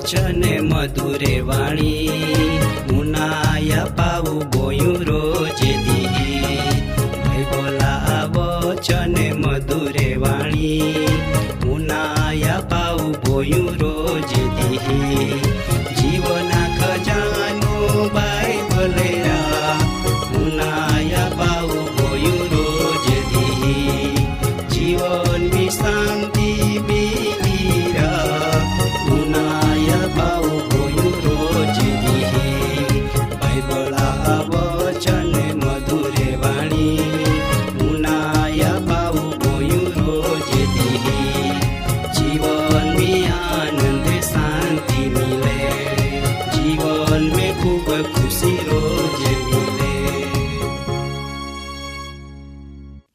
વચને મધુરે વાણી મુનાયા પાવું બોયું રોજે દી. બોલા વચને મધુરે વાણી મુનાયા પાવું બોયું રોજે દી. જીવના ખજાનો બાઇબલે મુનાયા પાવું બોયું રોજે દી. જીવનની શાંતિ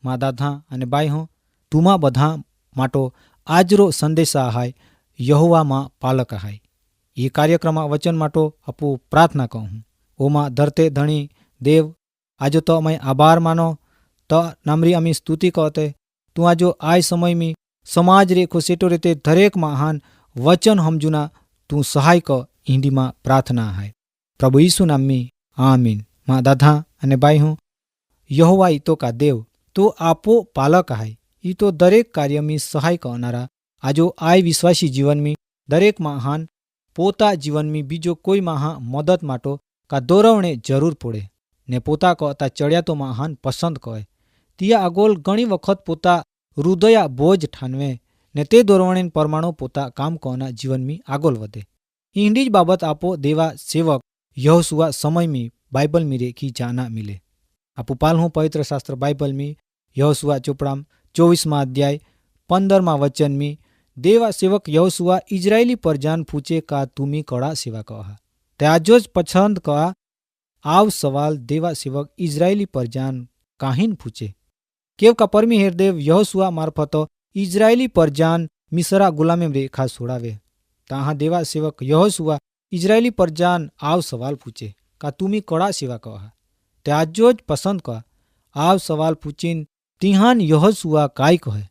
મા દાદા અને બાઈ હું તુમા બધા માટો આજરો સંદેશા હાય યહોવામાં પાલક હાય. એ કાર્યક્રમ વચન માટો અપુ પ્રાર્થના કહું ઓમાં ધરતે ધણી દેવ આજો તો અમે આભાર માનો તો નામરી અમી સ્તુતિ કહતે તું આજો આય સમયમી સમાજ રે ખુશેટો રીતે દરેક મહાન વચન સમજુના તું સહાય ક હિન્દીમાં પ્રાર્થના હાય. પ્રભુ ઈસુ નામમી આમીન. મા દાદા અને બાઈ હું યહોવા ઈ તો કા દેવ તો આપો પાલક હાય. ઈ તો દરેક કાર્યમી સહાય કરનારા આજો આય વિશ્વાસી જીવનમી દરેક મહાન પોતા જીવનમી બીજો કોઈ મહા મદદ માટો કા દોરવણે જરૂર પડે ને પોતા કહતા ચડ્યા તો મહાન પસંદ કહે તિયા આગોલ ઘણી વખત પોતા હૃદયા બોજ ઠાનવે ને તે દોરવણે પરમાણુ પોતા કામ કોના જીવનમી આગોલ વધે. ઈંડી જ બાબત આપો દેવા સેવક યહોશુઆ સમયમી બાઇબલમી રેખી જાના મિલે. આપુ પાલ હું પવિત્ર શાસ્ત્ર બાઇબલમી યહોશુઆ ચોપડામ 24મા અધ્યાય 15મા વચનમી દેવા સેવક યહોશુઆ ઇઝરાયેલી પરજાન પૂછે કા તુમી કડા સેવા કહા તે આજો જ પસંદ કહા આવ સવાલ દેવા સેવક ઇઝરાયેલી પરજાન કાહીન પૂછે કેવ કા પરમી હેરદેવ યહોશુઆ મારફતો ઇઝરાયેલી પરજાન મિસરા ગુલામે રેખા છોડાવે તાહા દેવા સેવક યહોશુઆ ઇઝરાયેલી પરજાન આવ સવાલ પૂછે કા તુમી કડા સેવા કહા તે આજો જ પસંદ કહા આવ સવાલ પૂછીને તિહાન યહોશુઆ કાય કહે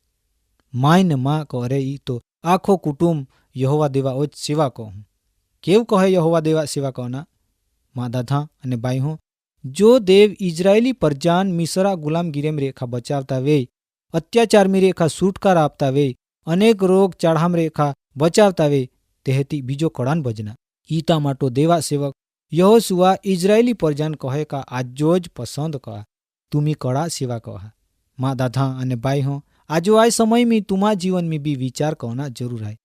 માય ને માં કરે ઈ તો આખો કુટુંબ યહોવા દેવા ઓજ સેવા કહું કેવ કહે યહોવા દેવા સેવા કહના. મા દાદા અને બાઈ હું જો દેવ ઇઝરાયેલી પરજાન મિસરા ગુલામગીરેમ રેખા બચાવતા વેય અત્યાચારમી રેખા છુટકારા આપતા વેય અનેક રોગ ચાળામ રેખા બચાવતા વેય તેહેતી બીજો કડાન ભજના ઈતા માટો દેવા સેવક યહોશુઆ ઇઝરાયેલી પરજાન કહે કા આજો જ પસંદ કહા તુમી કડા સેવા કહા. મા દાદા અને બાઈ હું આજો આ સમયમી તુમા જીવનમી બી વિચાર કરના જરૂર હાય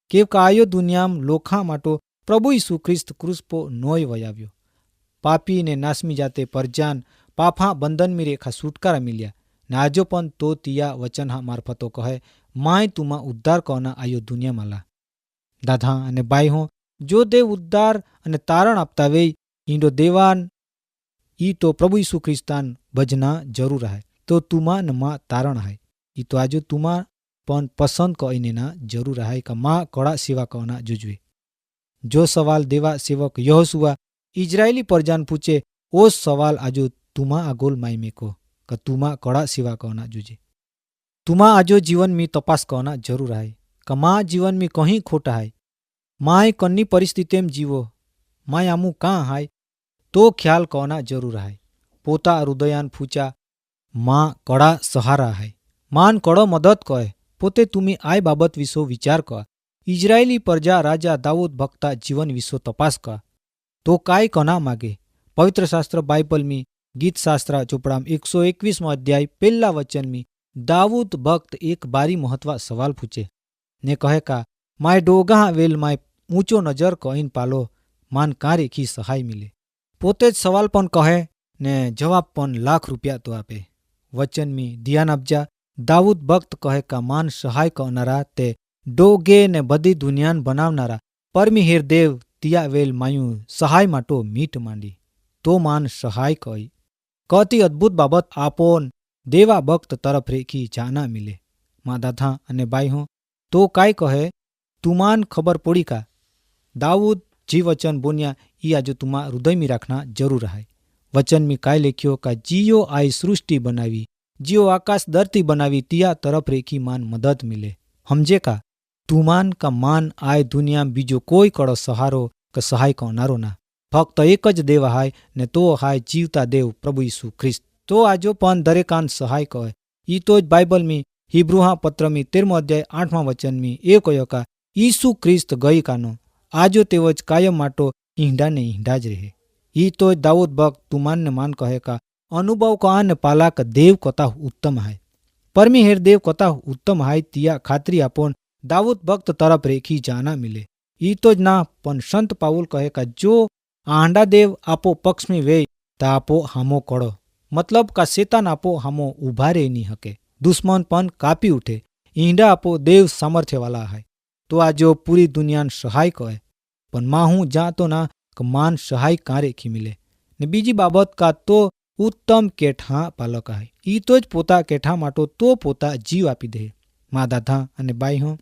કેવ કાયો દુનિયામ લોખા માટો પ્રભુ ઈસુ ખ્રિસ્ત ક્રુસપો નોય વયાવ્યો પાપી ને નાસમી જાતે પરજાન પાફા બંધનમી રેખા છુટકારા મિલ્યા ને આજો પણ તો તિયા વચન મારફતો કહે માય તુમા ઉદ્ધાર કરના આયો દુનિયામાંલા. દાદા અને બાઈ હું જો દેવ ઉદ્ધાર અને તારણ આપતા વેય ઈંડો દેવાન ઈ તો પ્રભુ ઈસુ ખ્રિસ્તાન ભજના જરૂર હાય તો તુમા ન માં તારણ હાય ઈ તો આજો તુમા પણ પસંદ કઈને ના જરૂર હાય કે માં કડા સેવા કરના જુજવે. જો સવાલ દેવા સેવક યહોશુઆ ઇઝરાયેલી પરજાન પૂછે ઓ સવાલ આજો તુમા આગોલ માય મેકો કે તુમા કડા સેવા કરના જુજે. તુમા આજો જીવનમી તપાસ કરના જરૂર હાય કે માં જીવનમી કહી ખોટા હાય માય કન્ની પરિસ્થિતિમ જીવો માય આમું કાં હાય તો ખ્યાલ કરના જરૂર હાય. પોતા હૃદયાન ફૂચા માં કડા સહારા હાય માન કડો મદદ કહે પોતે તુમી આય બાબત વિશો વિચાર કર ઇઝરાયેલી પરજા રાજા દાઉદ ભક્તા જીવન વિશો તપાસ કર તો કાય કના માગે. પવિત્ર શાસ્ત્ર બાઇબલમી ગીત શાસ્ત્ર ચોપડામ 121મો અધ્યાય પહેલા વચનમી દાઉદ ભક્ત એક બારી મહત્વ સવાલ પૂછે ને કહે કા માય ડોગા વેલ માય ઊંચો નજર કહીન પાલો માન કાં રેખી સહાય મિલે. પોતે જ સવાલ પણ કહે ને જવાબ પણ લાખ રૂપિયા તો આપે. વચનમી ધ્યાન આપજા દાऊद ભક્ત કહે કે માન સહાય કરનારા તે ડોગે ને બધી દુનિયાન બનાવનારા પરમિહેર દેવ તિયાવેલ માયું સહાય માટો મીટ માંડી તો માન સહાય કહી કતી અદ્ભુત બાબત આપોન દેવા ભક્ત તરફ રેખી જાના મિલે મા દાદા અને બાઈ હો તો કાય કહે તુમાન ખબર પડી કા દાऊद जी वचन बोनिया ई आज तुमा हृदय में रखना जरूर है। वचन में काय लिखियो का जियो आई सृष्टि बनावी जियो आकाश धरती बनावी तिया तरफ रेखी मान मदद मिले हमजे का तुमान का मान आय दुनिया में बीजो कोई कड़ो सहारो का सहाय करनारो ना फक्त एक ज देव हाय ने तो हाय जीवता देव प्रभु यीशु ख्रिस्त तो आजो पण दरेकान सहाय कहे ई तो बाइबल में हिब्रूहा पत्र में 13 अध्याय 8वां वचन में ए कहो का यीशु ख्रिस्त गई कानो आजो तेवज कायम माटो ईंडा ने ईंडा ज रहे ई तो दाऊद भक्त तुमान ने मान कहे का अनुभव का ने पाला का देव कता उत्तम है परमिहेर देव कता उत्तम है तिया खातरी आपोन दाऊद भक्त तरफ रेखी जाना मिले ई तो ज ना पण संत पाउल कहे का जो आंडा देव आपो पक्ष में वे ता आपो हामो कड़ो मतलब का शैतान आपो हामो उभा रे नहीं हके दुश्मन पन कापी उठे ईंडा आपो देव सामर्थ्य वाला है तो आजो पूरी दुनिया सहाय कहे पण माहू जातो ना कि मान सहाय कारे खी मिले ने बीजी बाबत का तो उत्तम केठा पालक है ई तो ज पोता केठा माटो तो पोता जीव आपी दे मा दादा अने बाई हो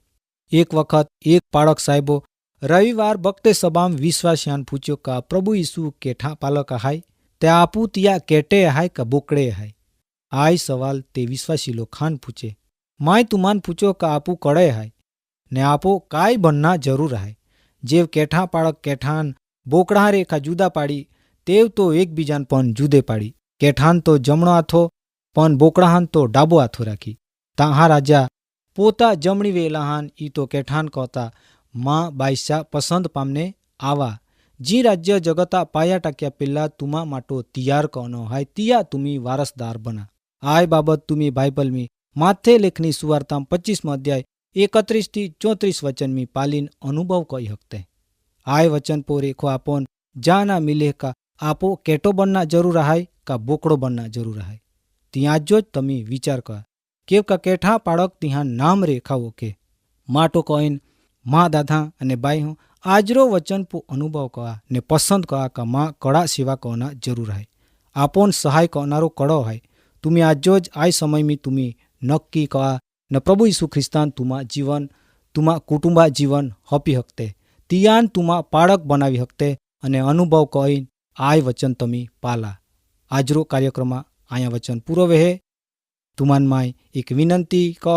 एक वखत एक पाड़क साहेबो रविवार बकते सभा में विश्वासियान पूछ्यो का प्रभु यीशु केठा पालक हाय ते आपू तिया केटे हाय का बोकड़े हाय आय सवाल ते विश्वासी लोग खान पूछे माय तुमान पूछो का आपू कड़े हाय ने आपो काय बनना जरूर है जेव केठा पाड़क केठान बोकड़ा रेखा जुदा पाड़ी तेव तो एक बीजान पण जुदे पाड़ी केठान तो जमणो हाथो पण बोकड़ाहान तो डाबो हाथो राखी ताहा राजा पोता जमणी वेलाहान ई तो केठान कहता मां बाईसा पसंद पामने आवा जी राज्य जगता पाया टाक्या पेला तुमा माटो तैयार करनो है तिया तुमी वारसदार बना आय बाबत तुमी बाइबल में माथे लेखनी सुवार्ता 25 अध्याय 31 થી 34 वचन में पालीन अनुभव कही हकते आय वचन पो रेखो आपोन जाना मिले का आपो केटो बनना जरूर है का बोकड़ो बनना जरूर है तिया जो तमी विचार कर केव का केठा पाड़क तिहा नाम रेखाओ के माटो कहीन माँ दादा अने बाई हूँ आजरो वचन पो अनुभव कहा ने पसंद कहा का माँ कड़ा सेवा करना जरूर है आपोन सहाय करनारो कड़ो है तुम्ही आजो ज आय समय में तुम्ही नक्की कहा न प्रभु यीशु ख्रिस्तान तुमा जीवन तुमा कुटुंबा जीवन हपी हकते तियान तुमा पाड़क बनावी हकते अने अनुभव कही आय वचन तमी पाला आजरो कार्यक्रम आया वचन पूरो वेहे तुमान माय एक विनंती क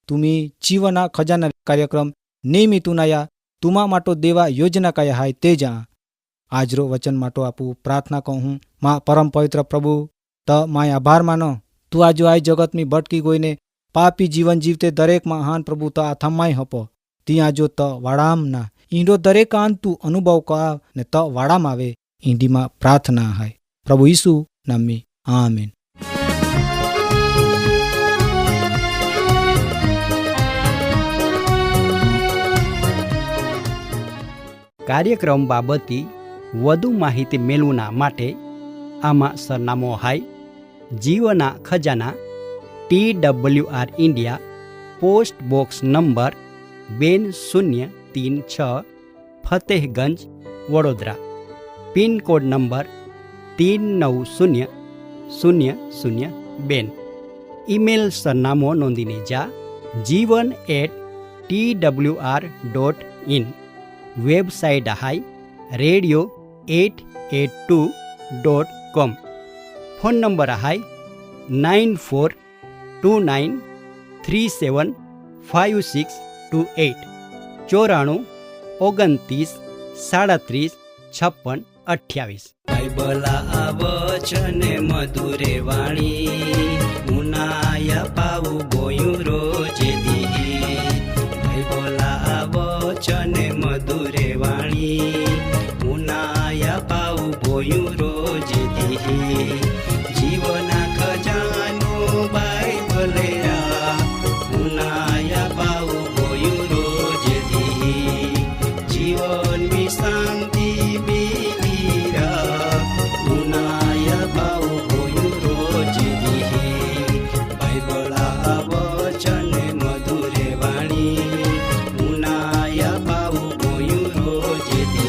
तुमी जीवना खजाना कार्यक्रम नेमितुनाया तुमा माटो देवा योजना कया हाय ते जा आजरो वचन माटो आपू प्रार्थना कहूँ माँ परम पवित्र प्रभु त माय आभार मानो तू आजो आय जगत में भटकी गोईने पापी जीवन जीवते दरेक महान प्रभु त आथमाय हपो तिया जो त वाड़ाम ना ईंडो दरेक आन तू अनुभव का ने त वाड़ाम आवे ईंडी मा प्रार्थना है प्रभु यीशु नाम में आमीन। कार्यक्रम बाबती વધુ માહિતી મેળવવા માટે આમાં સરનામો હાય જીવના ખજાના TWR India post box number 2036 Fatehganj Vadodara pin code number 390002 email સરનામો નોંધીને જા jivan@twr.in વેબસાઇટ હાય radio882.com ફોન નંબર હાય 9429375628 94 29 37 56 28 બાઇબલા વચન મધુરે વાણી મુનાયા પાવું ગોયું રોજે દી બાઇબલા વચન મધુરે વાણી મુનાયા પાવું ગોયું રોજે દી જીવના ખજાનો બાઇબલેરા મુનાયા પાવું ગોયું રોજે દી જીવન મી શાંતિ બીરા મુનાયા પાવું ગોયું રોજે દી બાઇબલા જેથી